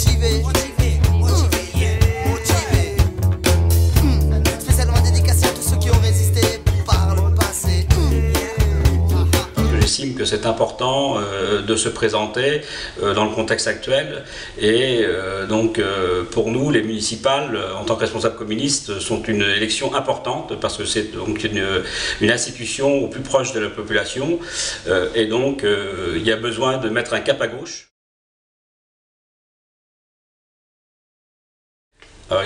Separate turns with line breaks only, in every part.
motivé. Spécialement dédicacé à tous ceux qui ont résisté par le passé.
J'estime que c'est important de se présenter dans le contexte actuel et donc pour nous les municipales en tant que responsables communistes sont une élection importante parce que c'est donc une institution au plus proche de la population et donc il y a besoin de mettre un cap à gauche.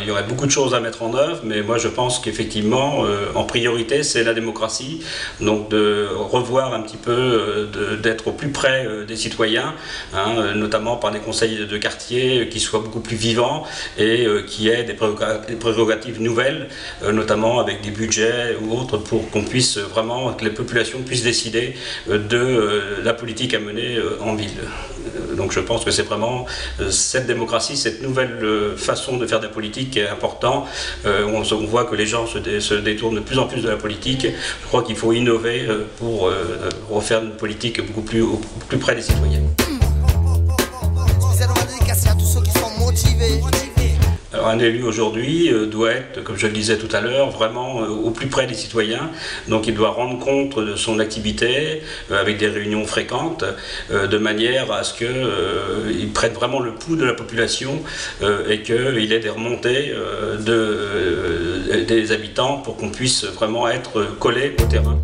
Il y aurait beaucoup de choses à mettre en œuvre, mais moi je pense qu'effectivement, en priorité, c'est la démocratie. Donc de revoir un petit peu, d'être au plus près des citoyens, hein, notamment par des conseils de quartier qui soient beaucoup plus vivants et qui aient des prérogatives nouvelles, notamment avec des budgets ou autres, pour qu'on puisse vraiment, que les populations puissent décider de la politique à mener en ville. Donc je pense que c'est vraiment cette démocratie, cette nouvelle façon de faire de la politique qui est important. On voit que les gens se détournent de plus en plus de la politique. Je crois qu'il faut innover pour refaire une politique beaucoup plus, au plus près des citoyens.
Spécialement dédicacé à tous ceux qui sont motivés.
Alors un élu aujourd'hui doit être, comme je le disais tout à l'heure, vraiment au plus près des citoyens. Donc il doit rendre compte de son activité avec des réunions fréquentes de manière à ce qu'il prenne vraiment le pouls de la population et qu'il ait des remontées des habitants pour qu'on puisse vraiment être collé au terrain.